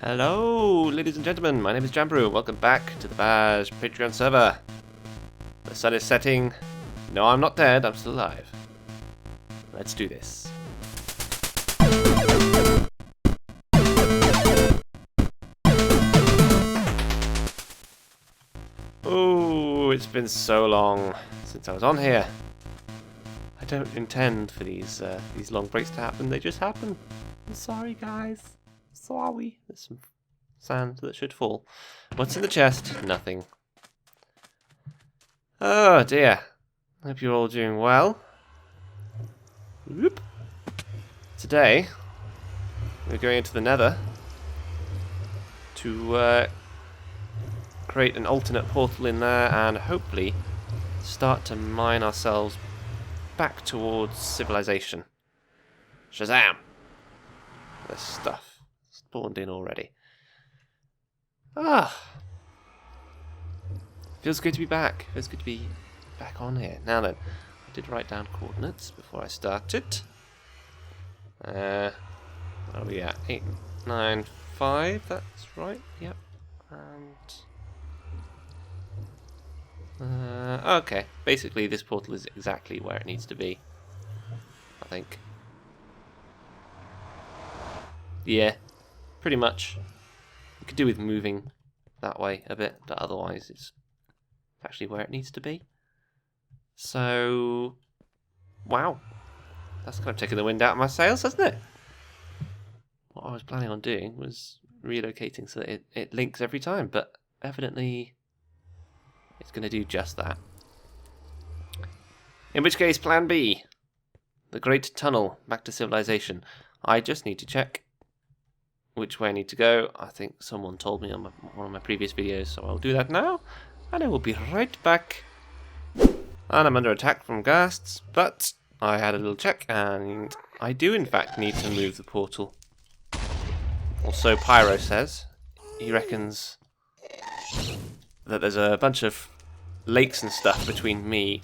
Hello, ladies and gentlemen, my name is Jambrew. Welcome back to the Bash Patreon server. The sun is setting. No, I'm not dead, I'm still alive. Let's do this. Oh, it's been so long since I was on here. I don't intend for these long breaks to happen, they just happen. I'm sorry, guys. Sorry. There's some sand that should fall. What's in the chest? Nothing. Oh dear. Hope you're all doing well. Whoop. Today, we're going into the Nether to create an alternate portal in there and hopefully start to mine ourselves back towards civilization. Shazam! There's stuff spawned in already. Ah! Feels good to be back. Feels good to be back on here. Now then, I did write down coordinates before I started. What are we at? 895, that's right. Yep. And okay. Basically this portal is exactly where it needs to be. I think. Yeah, pretty much. You could do with moving that way a bit, but otherwise it's actually where it needs to be. So, wow. That's kind of taking the wind out of my sails, hasn't it? What I was planning on doing was relocating so that it links every time, but evidently it's going to do just that. In which case, plan B. The Great Tunnel back to civilization. I just need to check which way I need to go. I think someone told me on one of my previous videos, so I'll do that now. And I will be right back. And I'm under attack from ghasts, but I had a little check, and I do in fact need to move the portal. Also, Pyro says he reckons that there's a bunch of lakes and stuff between me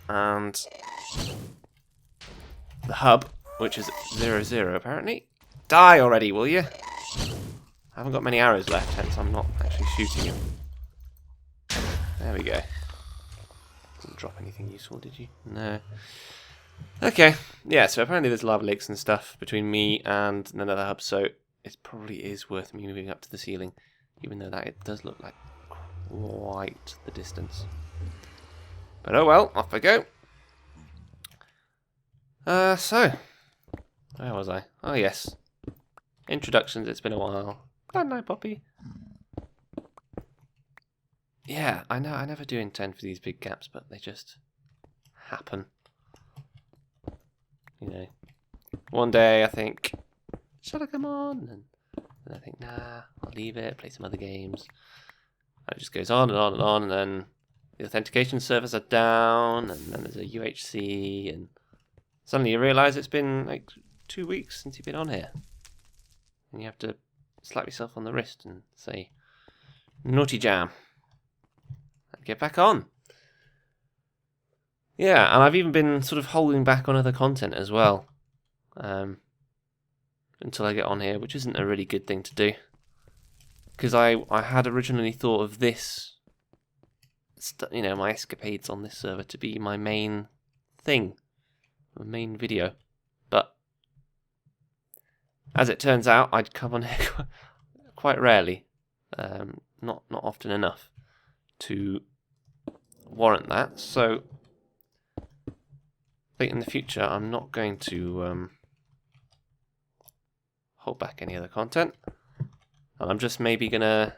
and the hub, which is 0-0 apparently. Die already, will you? I haven't got many arrows left, hence I'm not actually shooting him. There we go. Didn't drop anything useful, did you? No. Okay, yeah, so apparently there's lava lakes and stuff between me and another hub, so it probably is worth me moving up to the ceiling, even though that it does look like quite the distance. But oh well, off I go. So, where was I? Oh yes. Introductions, it's been a while. Good night, Poppy. Yeah, I know, I never do intend for these big gaps, but they just happen. You know, one day I think, should I come on? And then I think, nah, I'll leave it, play some other games. And it just goes on and on and on, and then the authentication servers are down, and then there's a UHC, and suddenly you realise it's been like 2 weeks since you've been on here. And you have to slap yourself on the wrist and say, naughty jam. And get back on. Yeah, and I've even been sort of holding back on other content as well. Until I get on here, which isn't a really good thing to do. Because I had originally thought of this, you know, my escapades on this server to be my main thing. My main video. But as it turns out, I'd come on here quite rarely, not often enough to warrant that. So I think in the future I'm not going to hold back any other content, and I'm just maybe gonna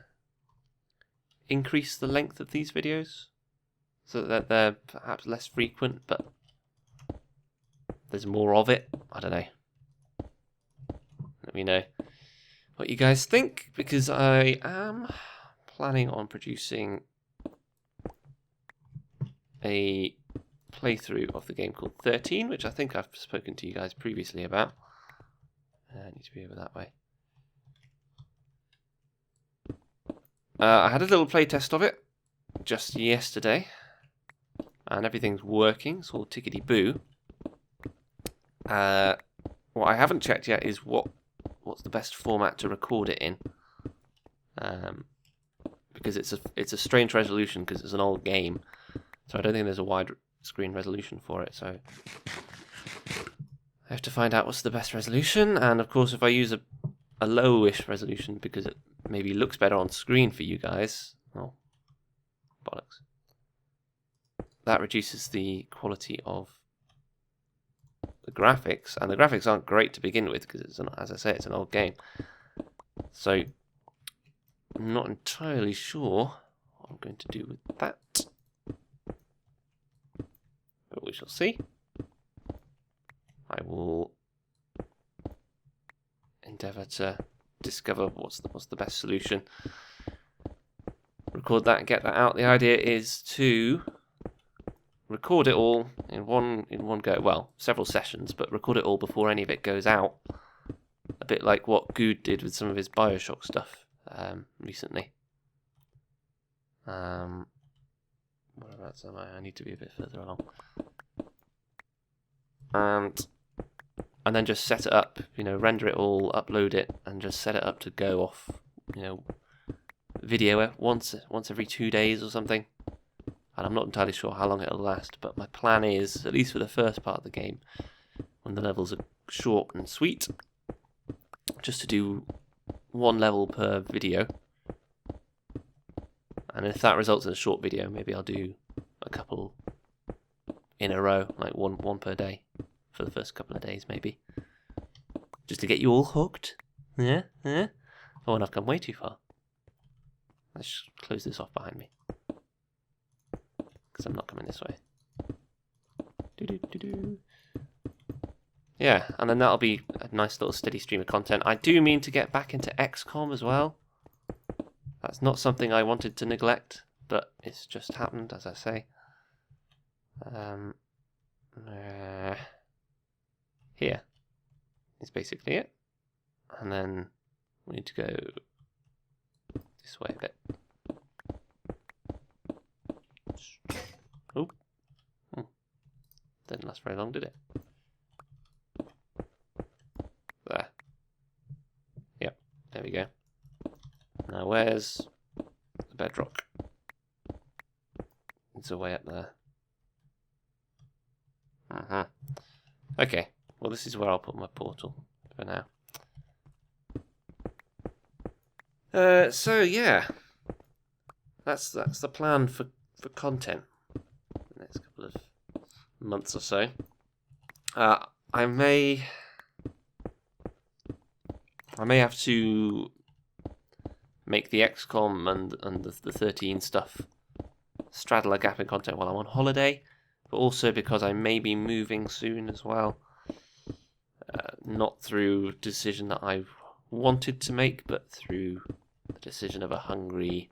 increase the length of these videos so that they're perhaps less frequent, but there's more of it. I don't know. Let me know what you guys think, because I am planning on producing a playthrough of the game called 13, which I think I've spoken to you guys previously about. I need to be over that way. I had a little playtest of it just yesterday, and everything's working. It's all tickety-boo. What I haven't checked yet is what what's the best format to record it in, because it's a strange resolution because it's an old game, so I don't think there's a wide screen resolution for it. So I have to find out what's the best resolution, and of course if I use a lowish resolution because it maybe looks better on screen for you guys, oh, bollocks, that reduces the quality of the graphics, and the graphics aren't great to begin with because it's as I say, it's an old game. So I'm not entirely sure what I'm going to do with that, but we shall see. I will endeavour to discover what's the best solution. Record that and get that out. The idea is to record it all in one go. Well, several sessions, but record it all before any of it goes out. A bit like what Good did with some of his Bioshock stuff recently. Whereabouts am I? I need to be a bit further along. And then just set it up, render it all, upload it, and just set it up to go off, video it once every 2 days or something. And I'm not entirely sure how long it'll last, but my plan is, at least for the first part of the game, when the levels are short and sweet, just to do one level per video. And if that results in a short video, maybe I'll do a couple in a row, like one per day, for the first couple of days, maybe. Just to get you all hooked. Yeah? Oh, and I've come way too far. Let's just close this off behind me, because I'm not coming this way. Yeah, and then that'll be a nice little steady stream of content. I do mean to get back into XCOM as well. That's not something I wanted to neglect, but it's just happened, as I say. Here is basically it. And then we need to go this way a bit. Oh. Didn't last very long, did it? There. Yep, there we go. Now where's the bedrock? It's way up there. Okay, well this is where I'll put my portal for now. So yeah, that's the plan for content the next couple of months or so. I may have to make the XCOM and the 13 stuff straddle a gap in content while I'm on holiday, but also because I may be moving soon as well. Not through decision that I wanted to make, but through the decision of a hungry,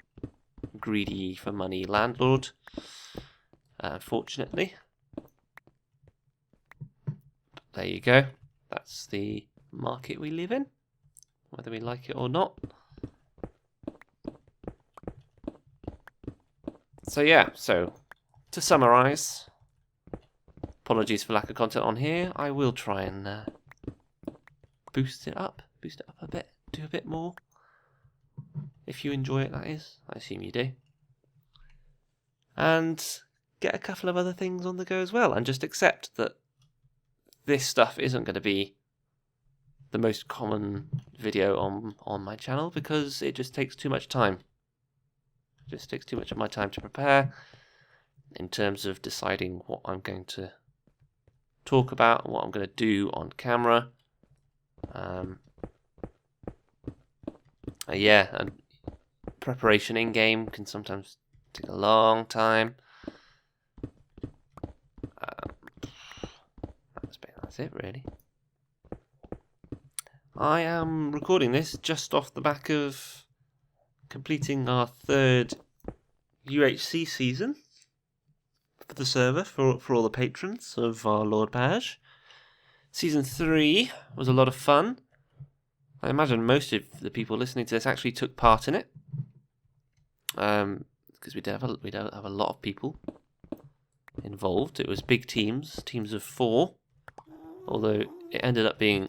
greedy for money landlord, unfortunately. But there you go. That's the market we live in, whether we like it or not. So yeah, so to summarise, apologies for lack of content on here. I will try and boost it up a bit, do a bit more. If you enjoy it, that is. I assume you do. And get a couple of other things on the go as well, and just accept that this stuff isn't going to be the most common video on my channel, because it just takes too much time. It just takes too much of my time to prepare in terms of deciding what I'm going to talk about and what I'm going to do on camera. Yeah, and preparation in-game can sometimes take a long time. That's it, really. I am recording this just off the back of completing our 3rd UHC season for the server, for all the patrons of our Lord Page. Season 3 was a lot of fun. I imagine most of the people listening to this actually took part in it, because we don't have a lot of people involved. It was big teams of 4, although it ended up being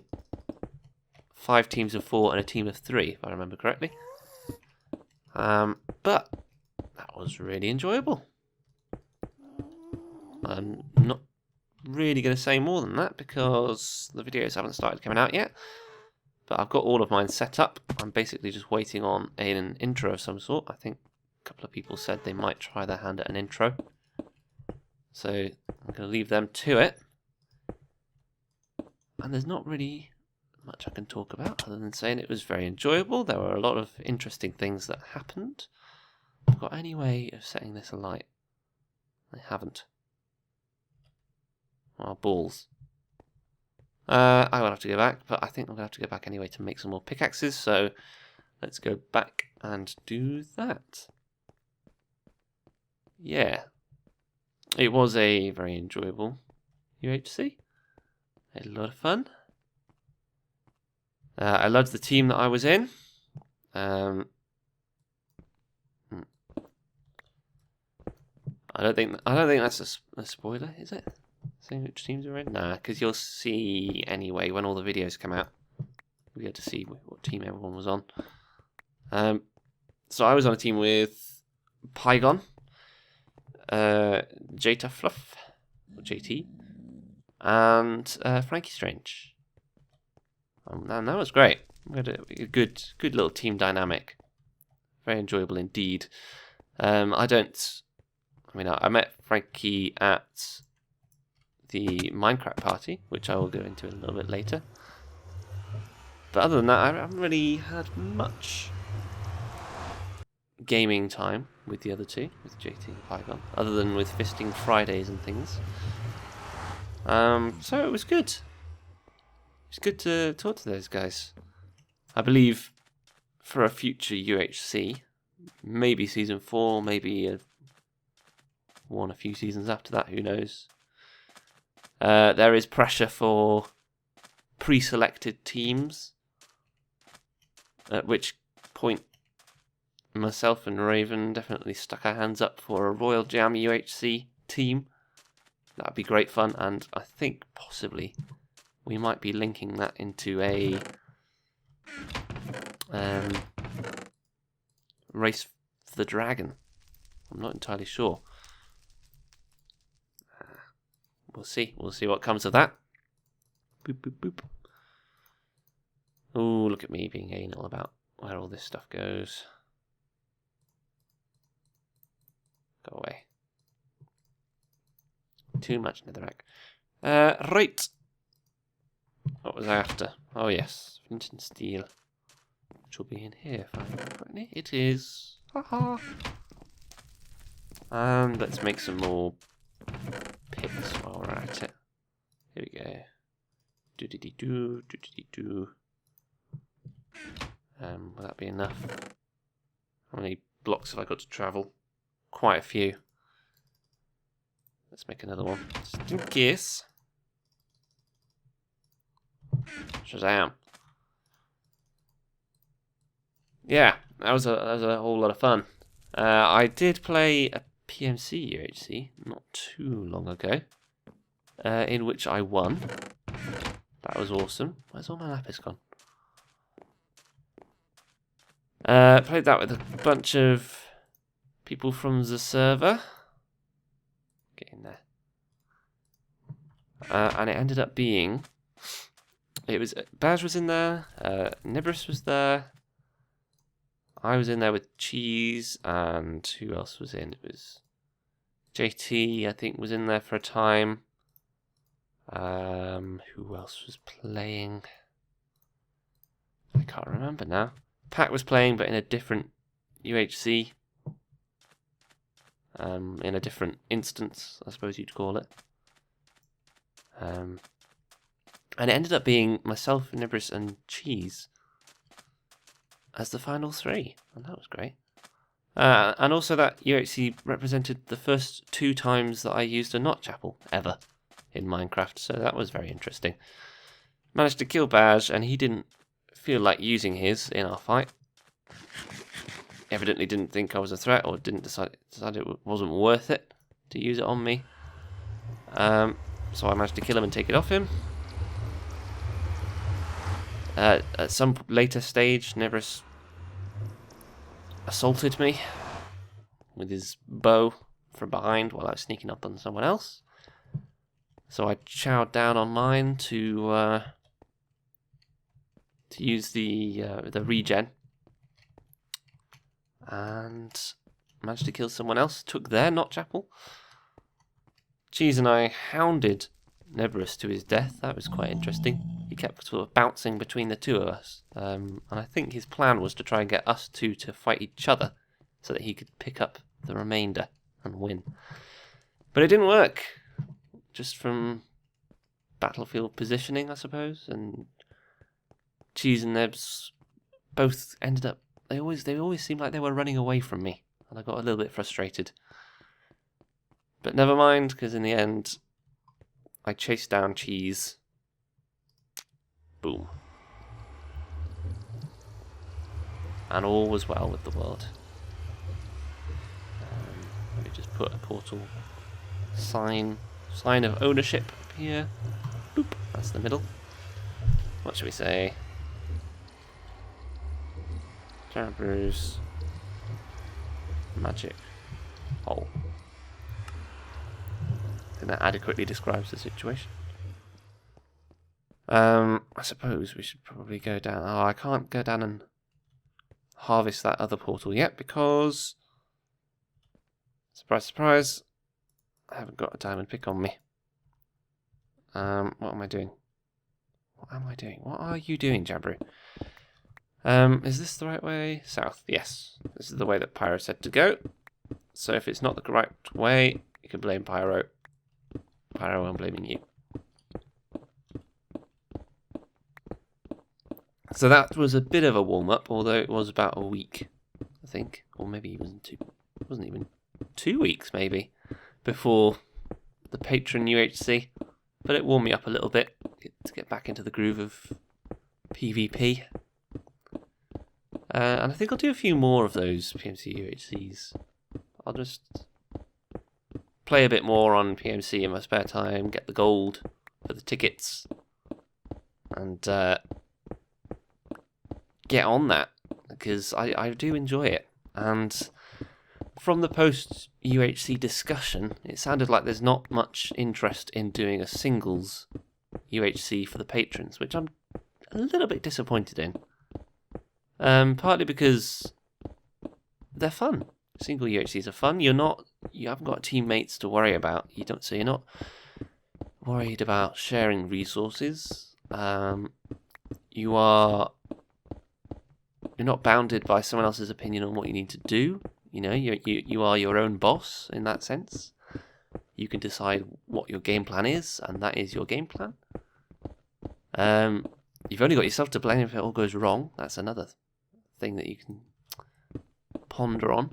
5 teams of 4 and a team of 3, if I remember correctly. But that was really enjoyable. I'm not really going to say more than that because the videos haven't started coming out yet. But I've got all of mine set up. I'm basically just waiting on an intro of some sort. I think a couple of people said they might try their hand at an intro. So I'm going to leave them to it. And there's not really much I can talk about other than saying it was very enjoyable. There were a lot of interesting things that happened. Have I got any way of setting this alight? I haven't. Oh, balls. I will have to go back, but I think I'm going to have to go back anyway to make some more pickaxes, so let's go back and do that. Yeah. It was a very enjoyable UHC. Had a lot of fun. I loved the team that I was in. I don't think that's a spoiler, is it? Saying which teams are in? Nah, because you'll see anyway when all the videos come out. We get to see what team everyone was on. So I was on a team with Pygon, Jata Fluff, or JT, and Frankie Strange. And that was great. We had a good little team dynamic. Very enjoyable indeed. I met Frankie at the Minecraft party, which I will go into a little bit later. But other than that, I haven't really had much gaming time with the other two, with JT and Pygon, other than with Fisting Fridays and things. So it was good. It's good to talk to those guys. I believe for a future UHC, maybe season 4, maybe a few seasons after that, who knows. There is pressure for pre-selected teams, at which point myself and Raven definitely stuck our hands up for a Royal Jam UHC team. That'd be great fun, and I think possibly we might be linking that into a race for the dragon. I'm not entirely sure. We'll see. We'll see what comes of that. Boop, boop, boop. Oh, look at me being anal about where all this stuff goes. Go away. Too much netherrack. Right. What was I after? Oh yes, flint and steel. Which will be in here if I remember correctly. It is. Haha. And let's make some more pits while we're at it. Here we go. Do-de-de-do, do-de-de-do. Will that be enough? How many blocks have I got to travel? Quite a few. Let's make another one, just in case. Shazam. Yeah, that was a whole lot of fun. I did play a PMC UHC not too long ago, in which I won. That was awesome. Where's all my lapis gone? Played that with a bunch of people from the server. Get in there. And it ended up being... Baz was in there, Nibris was there, I was in there with Cheese, and who else was in? It was JT, I think, was in there for a time. Who else was playing? I can't remember now. Pat was playing, but in a different UHC. In a different instance, I suppose you'd call it. And it ended up being myself, Nibris, and Cheese as the final 3, and that was great. And also that UHC represented the first 2 times that I used a notch apple ever in Minecraft, so that was very interesting. Managed to kill Baj, and he didn't feel like using his in our fight. Evidently didn't think I was a threat, or didn't decide it wasn't worth it to use it on me. So I managed to kill him and take it off him. At some later stage, Neverus assaulted me with his bow from behind while I was sneaking up on someone else. So I chowed down on mine to use the regen, and managed to kill someone else. Took their Not Chapel. Cheese and I hounded Neverus to his death. That was quite interesting. He kept sort of bouncing between the two of us, and I think his plan was to try and get us two to fight each other so that he could pick up the remainder and win. But it didn't work, just from battlefield positioning, I suppose, and Cheese and Nebs both ended up, they always seemed like they were running away from me, and I got a little bit frustrated. But never mind, because in the end, I chased down Cheese. Boom. And all was well with the world. Let me just put a portal sign of ownership up here. Boop, that's the middle. What should we say? Jambrew's magic hole. I think that adequately describes the situation. I suppose we should probably go down. Oh, I can't go down and harvest that other portal yet because, surprise, surprise, I haven't got a diamond pick on me. What am I doing? What am I doing? What are you doing, Jambrew? Is this the right way? South, yes. This is the way that Pyro said to go. So if it's not the right way, you can blame Pyro. Pyro, I'm blaming you. So that was a bit of a warm-up, although it was about a week, I think. Or maybe even two. It wasn't even 2 weeks, maybe, before the patron UHC. But it warmed me up a little bit to get back into the groove of PvP. And I think I'll do a few more of those PMC UHCs. I'll just play a bit more on PMC in my spare time, get the gold for the tickets, and get on that, because I do enjoy it. And from the post-UHC discussion, it sounded like there's not much interest in doing a singles UHC for the patrons, which I'm a little bit disappointed in. Partly because they're fun. Single UHCs are fun. You haven't got teammates to worry about. So you're not worried about sharing resources. You're not bounded by someone else's opinion on what you need to do. You know, you are your own boss in that sense. You can decide what your game plan is, and that is your game plan. You've only got yourself to blame if it all goes wrong. That's another thing that you can ponder on.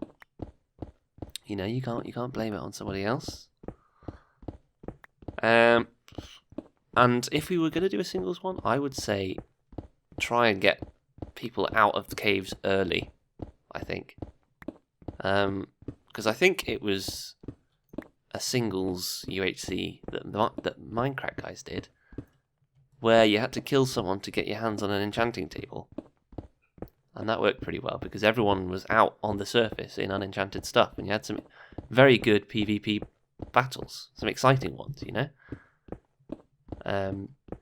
You know, you can't blame it on somebody else. And if we were going to do a singles one, I would say try and get people out of the caves early, I think. Because I think it was a singles UHC that Minecraft guys did, where you had to kill someone to get your hands on an enchanting table. And that worked pretty well, because everyone was out on the surface in unenchanted stuff, and you had some very good PvP battles, some exciting ones, you know?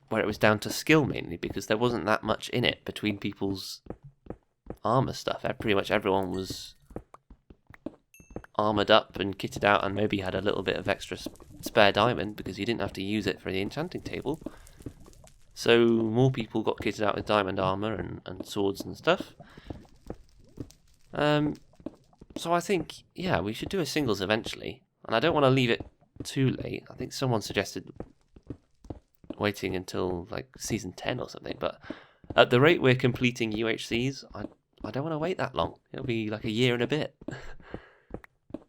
Where it was down to skill mainly, because there wasn't that much in it between people's armor stuff. Pretty much everyone was armored up and kitted out, and maybe had a little bit of extra spare diamond, because you didn't have to use it for the enchanting table. So more people got kitted out with diamond armor and swords and stuff. So I think, yeah, we should do a singles eventually. And I don't want to leave it too late. I think someone suggested waiting until like season 10 or something. But at the rate we're completing UHCs, I don't want to wait that long. It'll be like a year and a bit.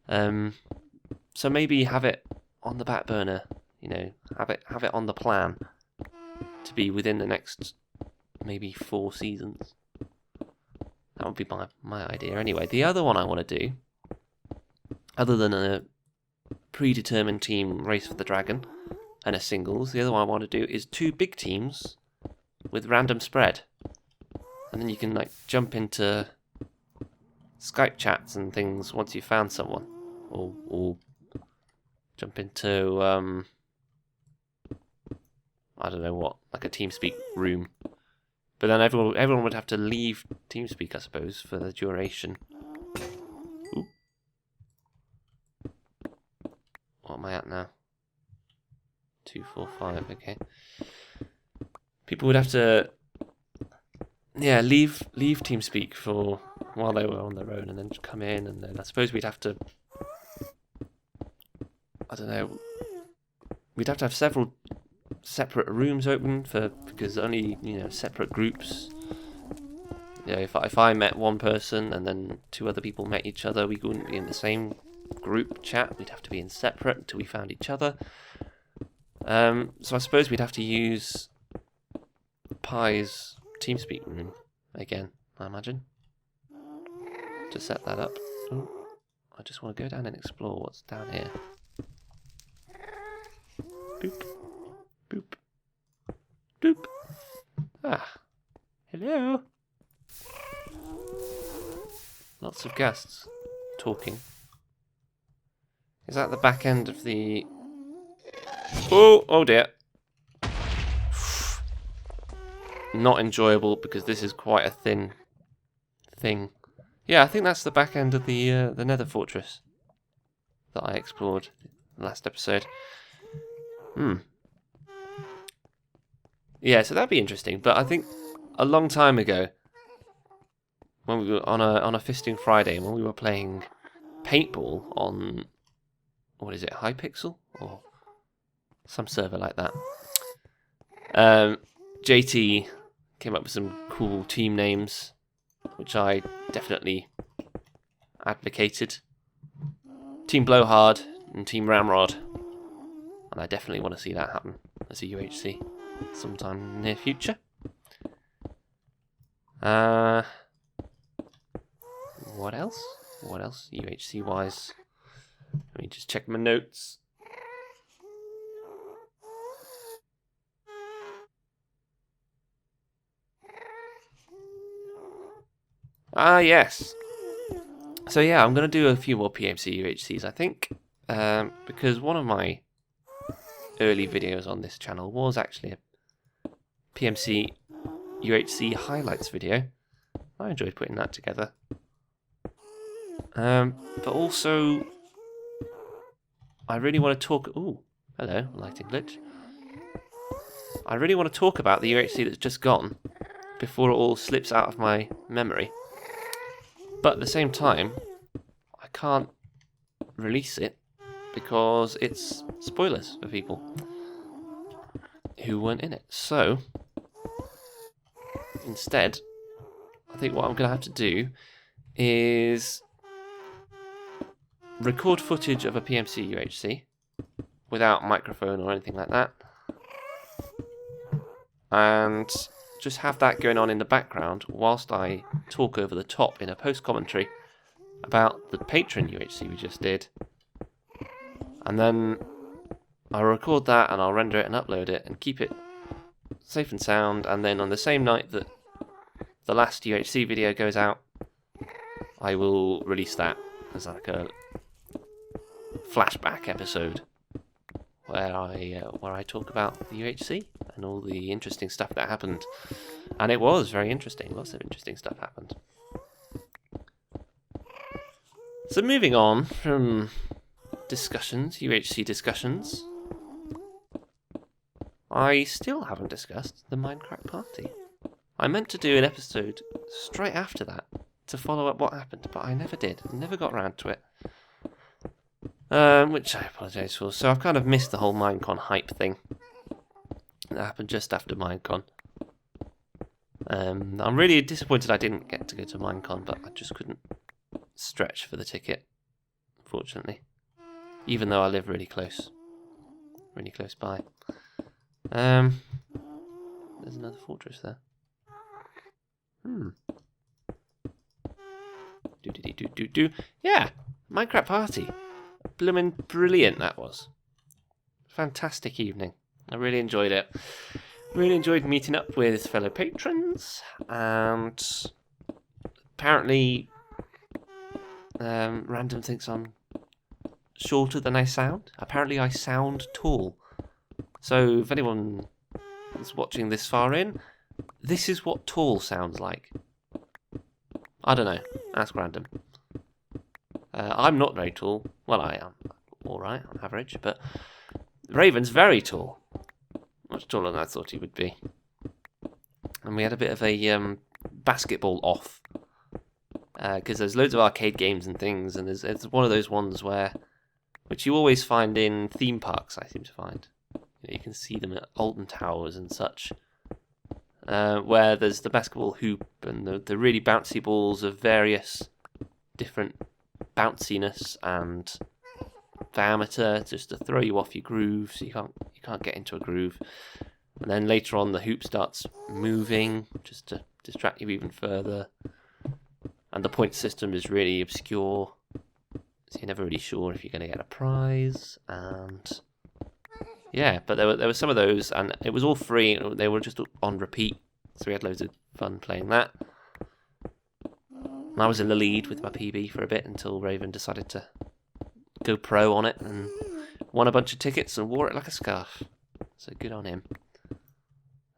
So maybe have it on the back burner. You know, have it on the plan to be within the next maybe 4 seasons. That would be my idea anyway. The other one I want to do, other than a predetermined team race for the dragon and a singles, the other one I want to do is 2 big teams with random spread. and then you can like jump into Skype chats and things once you've found someone, or jump into I don't know what, like a TeamSpeak room. But then everyone would have to leave TeamSpeak, I suppose, for the duration. Ooh. What am I at now? 245. Okay. People would have to, yeah, leave TeamSpeak for while they were on their own, and then come in, and then I suppose we'd have to, I don't know, we'd have to have several separate rooms open because only, you know, separate groups. Yeah, if I met one person and then two other people met each other, we wouldn't be in the same group chat. We'd have to be in separate until we found each other. So I suppose we'd have to use Pi's TeamSpeak room again, I imagine, to set that up. Ooh, I just want to go down and explore what's down here. Boop. Boop. Boop. Ah. Hello. Lots of guests talking. Is that the back end of the... Oh dear. Not enjoyable because this is quite a thin thing. Yeah, I think that's the back end of the Nether Fortress that I explored last episode. Yeah, so that'd be interesting. But I think a long time ago, when we were on a Fisting Friday, when we were playing paintball on, what is it, Hypixel or some server like that, JT came up with some cool team names, which I definitely advocated. Team Blowhard and Team Ramrod, and I definitely want to see that happen as a UHC sometime in the near future. What else? What else UHC wise? Let me just check my notes. Yes. So yeah, I'm going to do a few more PMC UHCs, I think, because one of my early videos on this channel was actually a PMC UHC highlights video. I enjoyed putting that together. But also, I really want to talk... Ooh, hello, lighting glitch. I really want to talk about the UHC that's just gone before it all slips out of my memory. But at the same time, I can't release it because it's spoilers for people who weren't in it. So, instead, I think what I'm going to have to do is record footage of a PMC UHC without microphone or anything like that, and just have that going on in the background whilst I talk over the top in a post-commentary about the Patron UHC we just did. And then I'll record that and I'll render it and upload it and keep it safe and sound, and then on the same night that the last UHC video goes out, I will release that as like a flashback episode where I talk about the UHC and all the interesting stuff that happened. And it was very interesting. Lots of interesting stuff happened. So moving on from discussions, UHC discussions, I still haven't discussed the Minecraft party. I meant to do an episode straight after that to follow up what happened, but I never did. Never got around to it. Which I apologise for. So I've kind of missed the whole Minecon hype thing. That happened just after Minecon. I'm really disappointed I didn't get to go to Minecon, but I just couldn't stretch for the ticket, unfortunately. Even though I live really close by. There's another fortress there. Yeah, Minecraft party. Bloomin' brilliant that was. Fantastic evening. I really enjoyed it. Really enjoyed meeting up with fellow patrons, and apparently Random thinks I'm shorter than I sound. Apparently I sound tall. So if anyone is watching this far in, this is what tall sounds like. I don't know. Ask Random. I'm not very tall. Well, I am alright on average, but Raven's very tall. Much taller than I thought he would be. And we had a bit of a basketball off. Because there's loads of arcade games and things, and it's one of those ones which you always find in theme parks, I seem to find. You can see them at Alton Towers and such. Where there's the basketball hoop and the really bouncy balls of various different bounciness and diameter, just to throw you off your groove, so you can't get into a groove. And then later on the hoop starts moving just to distract you even further. And the point system is really obscure, so you're never really sure if you're going to get a prize. And yeah, but there were some of those, and it was all free. They were just on repeat, so we had loads of fun playing that. And I was in the lead with my PB for a bit until Raven decided to go pro on it and won a bunch of tickets and wore it like a scarf. So good on him.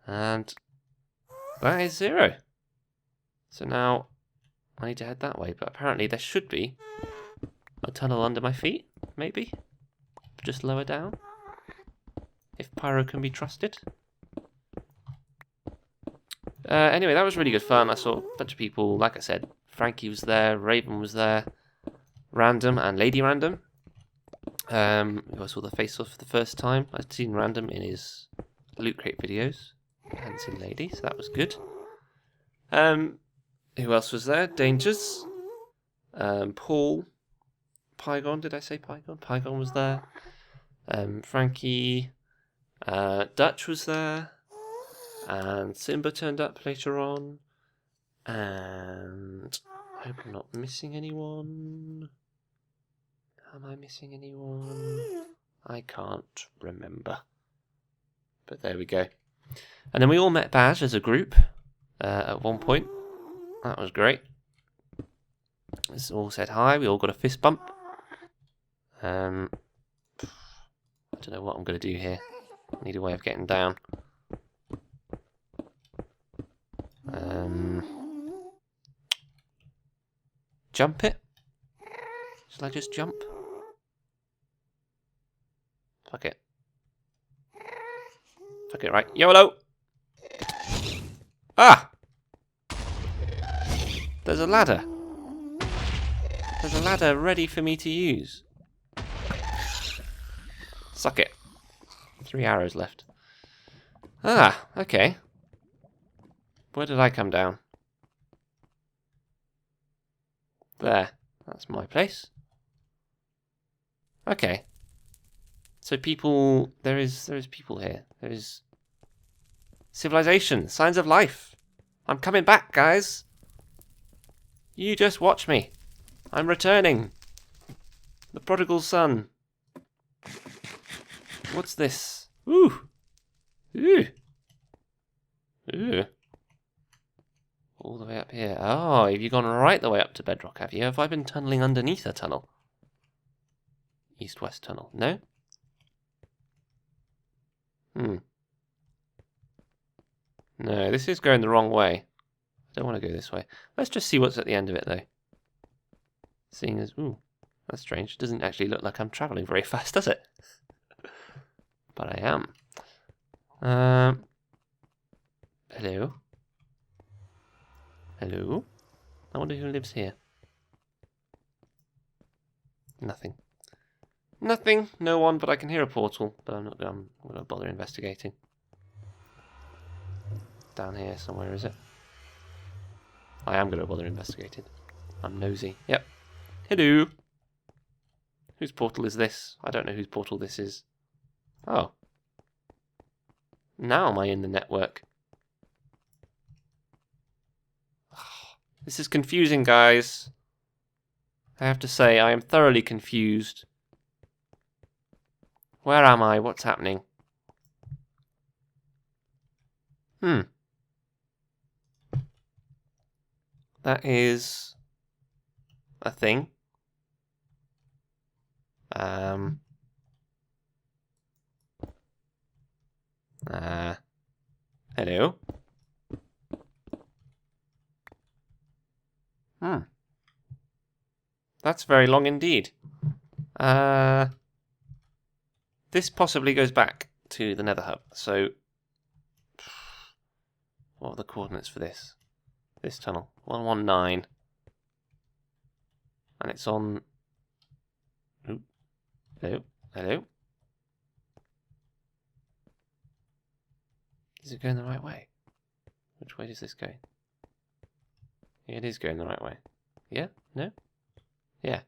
And that is 0. So now I need to head that way, but apparently there should be a tunnel under my feet, maybe? Just lower down? If Pyro can be trusted. Anyway, that was really good fun. I saw a bunch of people, like I said. Frankie was there, Raven was there, Random and Lady Random. I saw the face-off for the first time. I'd seen Random in his Loot Crate videos. I hadn't seen Lady, so that was good. Who else was there? Dangers. Paul. Pygon, did I say Pygon? Pygon was there. Frankie. Dutch was there. And Simba turned up later on. And I hope I'm not missing anyone. Am I missing anyone? I can't remember. But there we go. And then we all met Baz as a group at one point. That was great. We all said hi. We all got a fist bump. I don't know what I'm going to do here. I need a way of getting down. Jump it? Shall I just jump? Fuck it. Fuck it, right. YOLO! Ah! There's a ladder. There's a ladder ready for me to use. Suck it. 3 arrows left. Ah, okay. Where did I come down? There. That's my place. Okay. So people, there is people here. There is civilization, signs of life. I'm coming back, guys. You just watch me. I'm returning. The prodigal son. What's this? Ooh. Ooh. Ooh. All the way up here. Oh, have you gone right the way up to bedrock, have you? Have I been tunneling underneath a tunnel? East-west tunnel. No? No, this is going the wrong way. I don't want to go this way. Let's just see what's at the end of it, though. Seeing as... Ooh, that's strange. It doesn't actually look like I'm travelling very fast, does it? But I am. Hello? Hello? I wonder who lives here. Nothing. Nothing. No one, but I can hear a portal. But I'm not going to bother investigating. Down here somewhere, is it? I am going to bother investigating. I'm nosy. Yep. Hello. Whose portal is this? I don't know whose portal this is. Oh. Now am I in the network? This is confusing, guys. I have to say, I am thoroughly confused. Where am I? What's happening? That is a thing. Hello. That's very long indeed. This possibly goes back to the Nether Hub. So, what are the coordinates for this? This tunnel. 119. And it's on... Ooh. Hello? Hello? Is it going the right way? Which way does this go? Yeah, it is going the right way. Yeah? No? Yeah.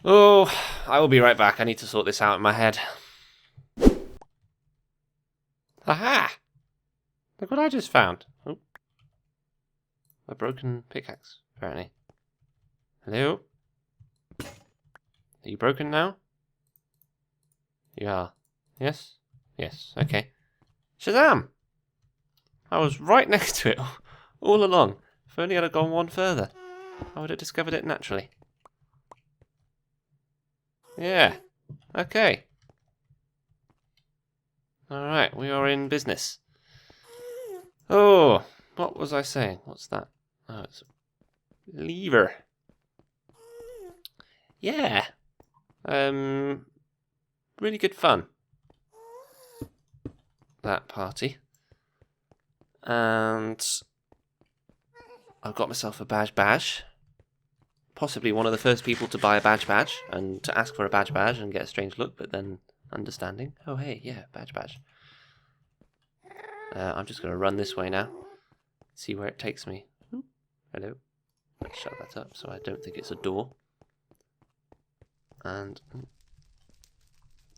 Oh, I will be right back. I need to sort this out in my head. Aha! Look what I just found. Oh. A broken pickaxe, apparently. Hello? Are you broken now? You are. Yes? Yes, okay. Shazam! I was right next to it all along. If only I'd have gone one further, I would have discovered it naturally. Yeah. Okay. Alright, we are in business. Oh, what was I saying? What's that? Oh, it's a lever. Yeah. Really good fun. That party. And I've got myself a badge. Possibly one of the first people to buy a badge and to ask for a badge and get a strange look, but then understanding. Oh, hey, yeah, badge. I'm just going to run this way now. See where it takes me. Ooh, hello. Let's shut that up so I don't think it's a door. And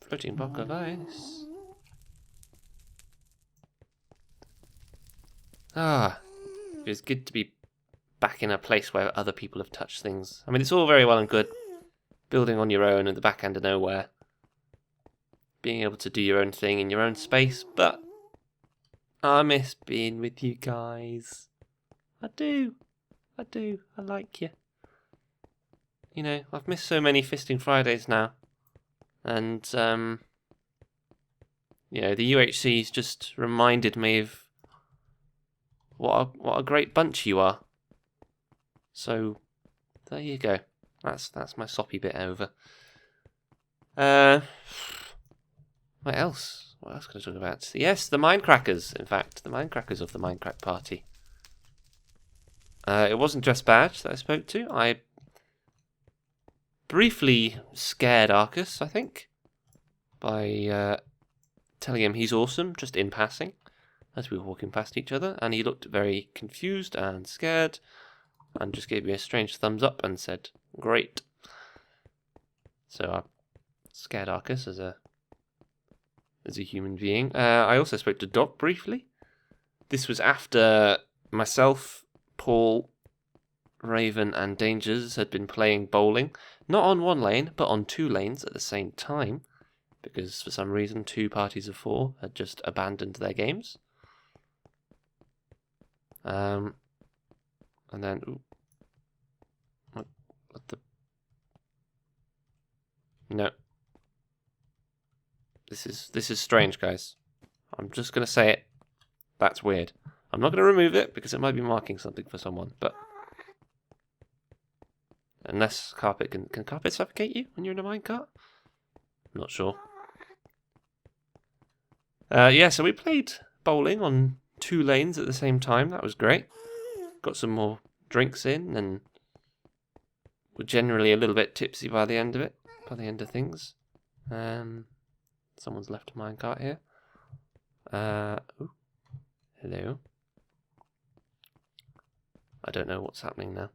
floating block of ice. Ah, it's good to be back in a place where other people have touched things. I mean, it's all very well and good building on your own at the back end of nowhere, being able to do your own thing in your own space, but I miss being with you guys. I do. I like you. You know, I've missed so many Fisting Fridays now. And, you know, the UHC's just reminded me of what a great bunch you are. So, there you go. That's my soppy bit over. What else? What else can I talk about? Yes, the Minecrackers, in fact. The Minecrackers of the Minecraft party. It wasn't just Badge that I spoke to. I briefly scared Arcus, I think, by telling him he's awesome, just in passing, as we were walking past each other, and he looked very confused and scared, and just gave me a strange thumbs up and said, great. So I scared Arcus as a human being. I also spoke to Doc briefly. This was after myself, Paul, Raven and Dangers had been playing bowling, not on one lane, but on 2 lanes at the same time, because for some reason 2 parties of 4 had just abandoned their games. And then, ooh, what the? No. This is strange, guys. I'm just gonna say it. That's weird. I'm not gonna remove it because it might be marking something for someone, but unless carpet can carpet suffocate you when you're in a minecart? I'm not sure. Yeah, so we played bowling on 2 lanes at the same time. That was great. Got some more drinks in, and we're generally a little bit tipsy by the end of it. By the end of things. Someone's left a minecart here. Ooh. Hello. I don't know what's happening now.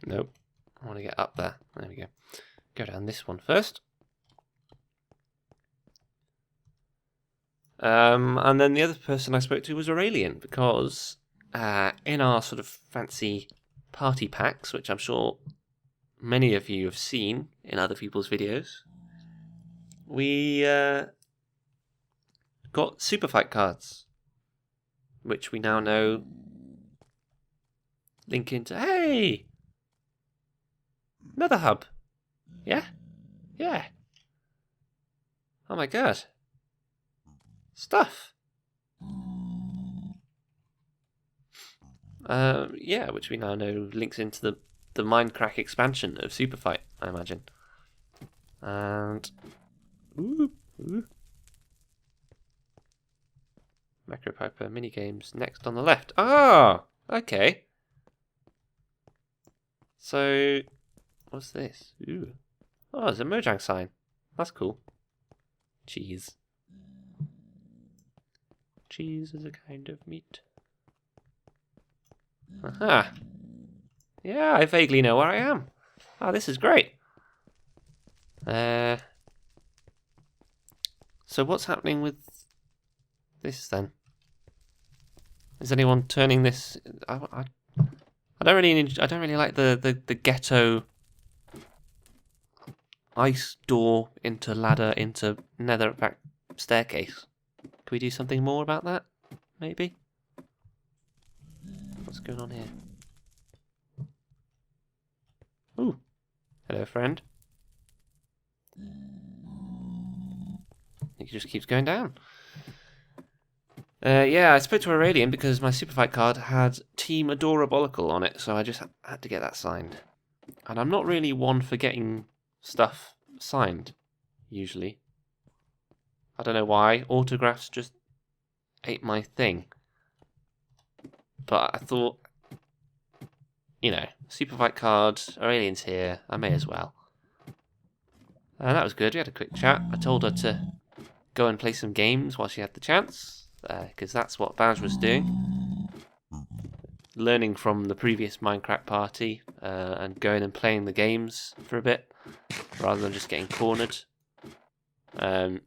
Nope. I want to get up there. There we go. Go down this one first. And then the other person I spoke to was Aurelian, because in our sort of fancy party packs, which I'm sure many of you have seen in other people's videos, we got super fight cards, which we now know link into. Hey, another hub. Yeah, yeah. Oh my god, stuff. Yeah, which we now know links into the Minecraft expansion of Super Fight, I imagine. And Macro Piper minigames next on the left. Ah, okay. So, what's this? Ooh. Oh, there's a Mojang sign. That's cool. Cheese. Cheese is a kind of meat. Aha. Yeah, I vaguely know where I am. Oh, this is great. So what's happening with this then? Is anyone turning this? I don't really like the ghetto ice door into ladder into netherrack staircase. Can we do something more about that? Maybe. What's going on here? Ooh. Hello, friend. It just keeps going down. Yeah, I spoke to Aurelian because my Super Fight card had Team Adorabolical on it, so I just had to get that signed. And I'm not really one for getting stuff signed, usually. I don't know why. Autographs just ain't my thing. But I thought, you know, Super Fight card, Aurelian's here, I may as well. And that was good, we had a quick chat. I told her to go and play some games while she had the chance, because that's what Baz was doing. Learning from the previous Minecraft party, and going and playing the games for a bit, rather than just getting cornered.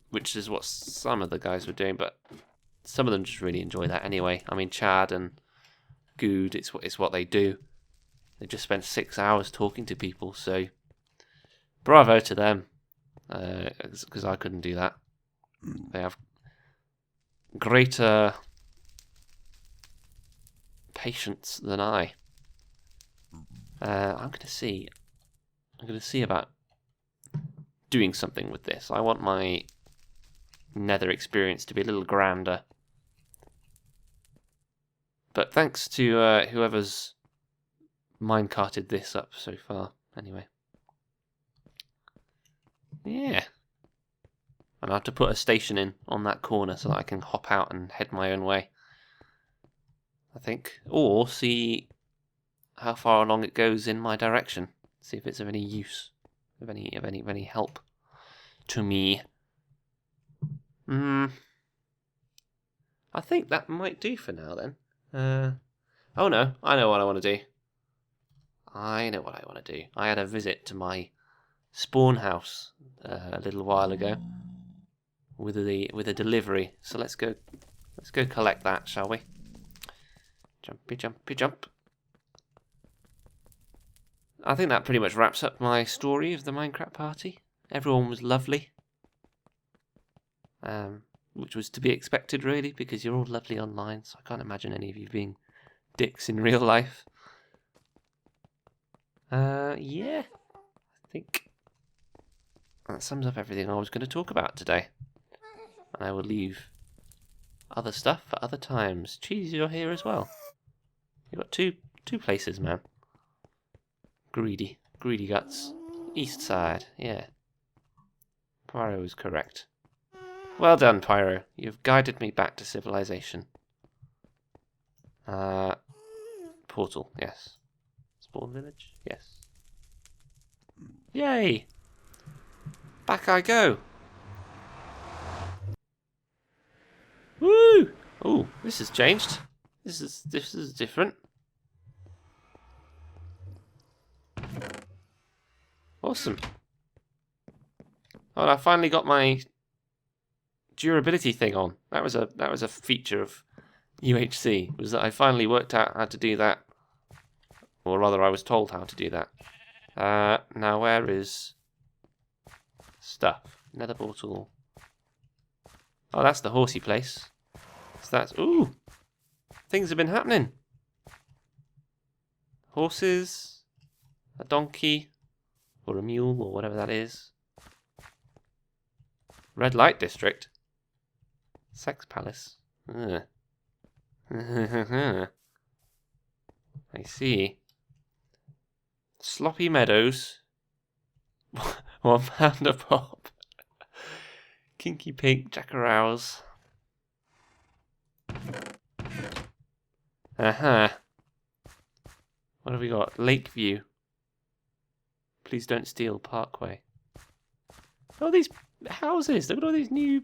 Which is what some of the guys were doing, but some of them just really enjoy that anyway. I mean, Chad and Good, it's what they do. They just spent 6 hours talking to people, so bravo to them, because I couldn't do that. They have greater patience than I. I'm going to see about doing something with this. I want my Nether experience to be a little grander. But thanks to whoever's minecarted this up so far, anyway. Yeah. And I have to put a station in on that corner so that I can hop out and head my own way, I think. Or see how far along it goes in my direction. See if it's of any use, of any help to me. I think that might do for now then. Oh no, I know what I want to do. I had a visit to my spawn house a little while ago with a delivery. So let's go collect that, shall we? Jumpy jump. I think that pretty much wraps up my story of the Minecraft party. Everyone was lovely. Which was to be expected, really, because you're all lovely online, so I can't imagine any of you being dicks in real life. Yeah, I think that sums up everything I was going to talk about today. And I will leave other stuff for other times. Cheese, you're here as well. You've got two places, man. Greedy guts. East side, yeah. Pyro is correct. Well done, Pyro. You've guided me back to civilization. Portal, yes. Spawn village, yes. Yay! Back I go. Woo! Oh, this has changed. This is different. Awesome. Oh, and I finally got my durability thing on. That was a feature of UHC, was that I finally worked out how to do that, or rather I was told how to do that. Now where is stuff? Nether portal. Oh, that's the horsey place. So that's... Ooh! Things have been happening. Horses. A donkey. Or a mule, or whatever that is. Red light district. Sex palace. Ugh. I see. Sloppy meadows. 1 pound a pop. Kinky pink jackarows. What have we got? Lakeview. Please don't steal Parkway. Oh, these houses. Look at all these new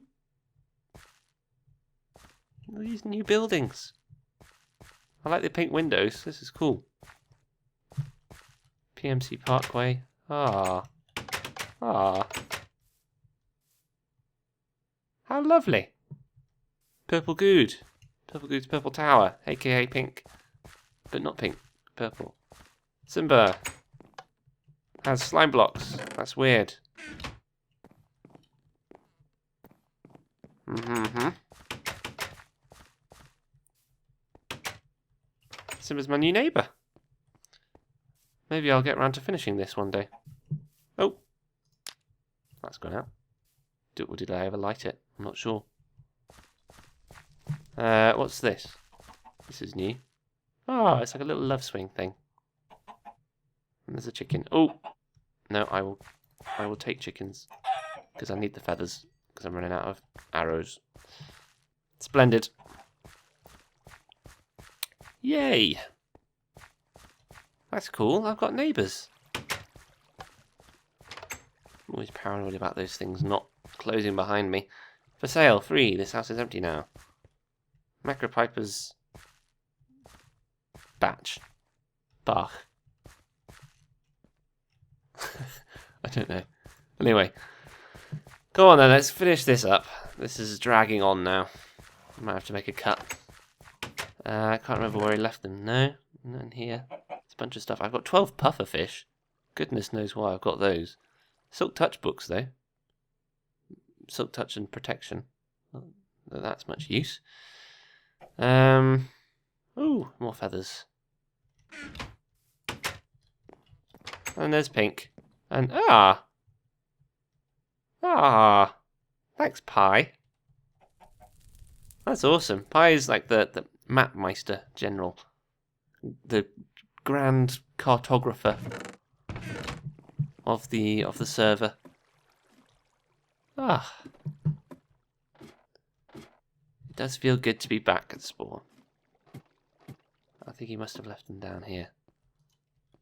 buildings. I like the pink windows. This is cool. PMC Parkway. Ah. How lovely. Purple Good. Purple Good's Purple Tower, aka pink. But not pink, purple. Simba has slime blocks. That's weird. Simba's my new neighbour. Maybe I'll get around to finishing this one day. Oh. That's gone out. Or did I ever light it? I'm not sure. What's this? This is new. Oh, it's like a little love swing thing. And there's a chicken. Oh! No, I will take chickens. Because I need the feathers. Because I'm running out of arrows. Splendid. Yay! That's cool. I've got neighbours. I'm always paranoid about those things not closing behind me. For sale, free. This house is empty now. Macropiper's batch. Bach. I don't know. Anyway. Go on then, let's finish this up. This is dragging on now. I might have to make a cut. I can't remember where I left them. No, not in here. It's a bunch of stuff. I've got 12 pufferfish. Goodness knows why I've got those. Silk Touch books, though. Silk Touch and Protection. Not that that's much use. Ooh, more feathers. And there's pink. And thanks, Pie. That's awesome. Pie is like the mapmeister general, the grand cartographer of the server. It does feel good to be back at spawn. I think he must have left them down here.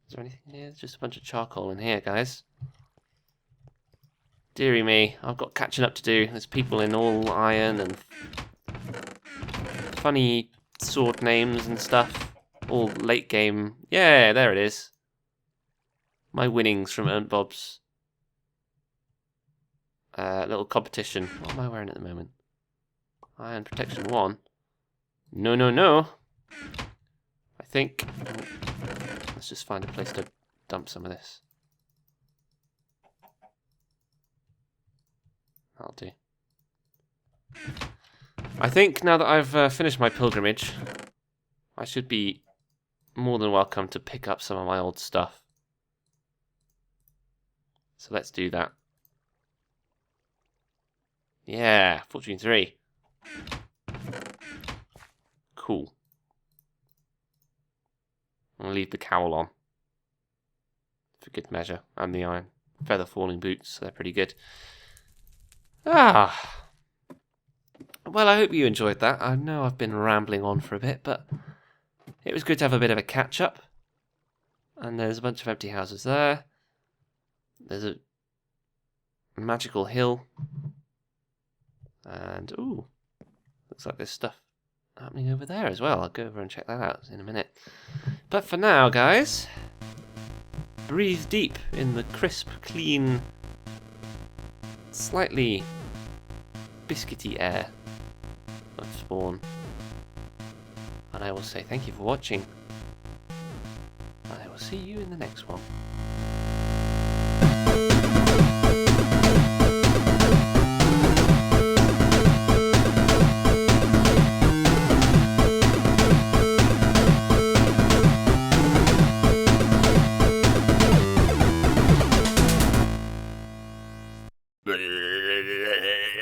Is there anything here? There's just a bunch of charcoal in here, guys. Deary me, I've got catching up to do. There's people in all iron and funny sword names and stuff. All late game. Yeah, there it is. My winnings from Earned Bob's little competition. What am I wearing at the moment? Iron Protection 1. No. I think... Let's just find a place to dump some of this. That'll do. I think now that I've finished my pilgrimage, I should be more than welcome to pick up some of my old stuff. So let's do that. Yeah, Fortune 3. Cool. I'm going to leave the cowl on. For good measure. And the iron feather falling boots. They're pretty good. Well, I hope you enjoyed that. I know I've been rambling on for a bit, but it was good to have a bit of a catch-up. And there's a bunch of empty houses there. There's a magical hill. And, ooh, looks like there's stuff happening over there as well. I'll go over and check that out in a minute. But for now, guys, breathe deep in the crisp, clean, slightly biscuity air of spawn. And I will say thank you for watching. I will see you in the next one.